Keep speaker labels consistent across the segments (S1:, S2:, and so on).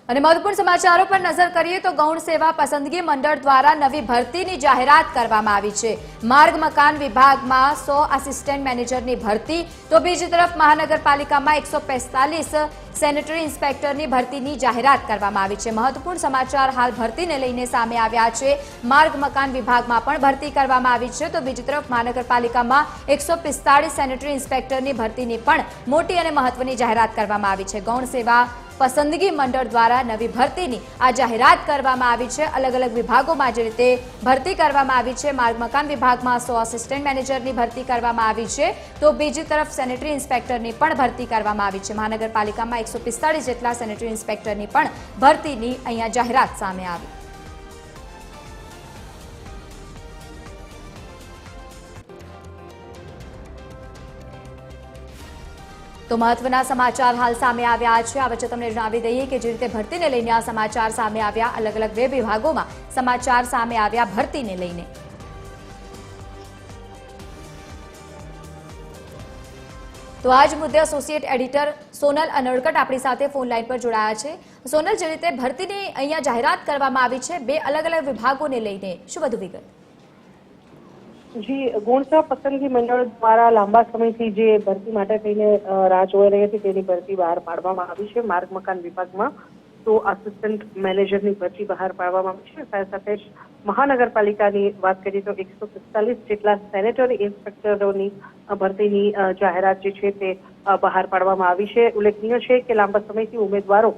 S1: અને મહત્વપૂર્ણ સમાચારો પર નજર કરીએ તો ગૌણ સેવા પસંદગી મંડળ દ્વારા નવી ભરતીની જાહેરાત કરવામાં આવી છે। માર્ગ મકાન વિભાગમાં 100 આસિસ્ટન્ટ મેનેજરની ભરતી તો બીજી તરફ મહાનગરપાલિકામાં 145 સેનેટરી ઇન્સ્પેક્ટરની ભરતીની જાહેરાત કરવામાં આવી છે। મહત્વપૂર્ણ સમાચાર હાલ ભરતીને લઈને સામે આવ્યા છે। માર્ગ મકાન વિભાગમાં પણ ભરતી કરવામાં આવી છે તો બીજી તરફ મહાનગરપાલિકામાં 145 સેનેટરી ઇન્સ્પેક્ટરની ભરતીની પણ મોટી અને મહત્વની જાહેરાત કરવામાં આવી છે। ગૌણ સેવા પસંદગી મંડળ દ્વારા નવી ભરતીની આ જાહેરાત કરવામાં આવી છે। અલગ અલગ વિભાગોમાં જે રીતે ભરતી કરવામાં આવી છે, માર્ગ મકાન વિભાગમાં 100 આસિસ્ટન્ટ મેનેજરની ભરતી કરવામાં આવી છે તો બીજી તરફ સેનેટરી ઇન્સ્પેક્ટરની પણ ભરતી કરવામાં આવી છે। મહાનગરપાલિકામાં 145 જેટલા સેનેટરી ઇન્સ્પેક્ટરની પણ ભરતીની અહીંયા જાહેરાત સામે આવી। તો મહત્વના સમાચાર હાલ સામે આવ્યા છે। આ વચ્ચે તમને જણાવી દઈએ કે જે રીતે ભરતીને લઈને આ સમાચાર સામે આવ્યા, અલગ અલગ બે વિભાગોમાં સમાચાર સામે આવ્યા ભરતીને લઈને। તો આ જ મુદ્દે એસોસિએટ એડિટર સોનલ અનડકટ આપણી સાથે ફોન લાઈન પર જોડાયા છે। સોનલ, જે રીતે ભરતીની અહીંયા જાહેરાત કરવામાં આવી છે બે અલગ અલગ વિભાગોને લઈને, શું વધુ વિગત?
S2: જી, ગૌણ સેવા પસંદગી મંડળ દ્વારા લાંબા સમયથી જે ભરતી માટે થઈને રાહ જોઈ રહી હતી તેની ભરતી બહાર પાડવામાં આવી છે। માર્ગ મકાન વિભાગમાં 100 આસિસ્ટન્ટ મેનેજરની ભરતી બહાર પાડવામાં આવી છે। સાથે સાથે જ મહાનગરપાલિકાની વાત કરીએ તો 145 જેટલા સેનેટરી ઇન્સ્પેક્ટરોની ભરતીની જાહેરાત જે છે તે બહાર પાડવામાં આવી છે। ઉલ્લેખનીય છે કે લાંબા સમયથી ઉમેદવારો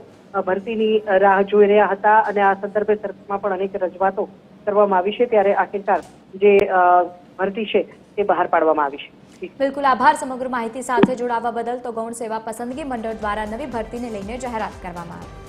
S2: ભરતીની રાહ જોઈ રહ્યા હતા અને આ સંદર્ભે સરકારમાં પણ અનેક રજૂઆતો કરવામાં આવી છે, ત્યારે આખિરકાર જે ભરતી છે તે બહાર પાડવામાં આવી છે।
S1: બિલકુલ, આભાર સમગ્ર માહિતી સાથે જોડાવા બદલ। તો ગૌણ સેવા પસંદગી મંડળ દ્વારા નવી ભરતીને લઈને જાહેરાત કરવામાં આવી।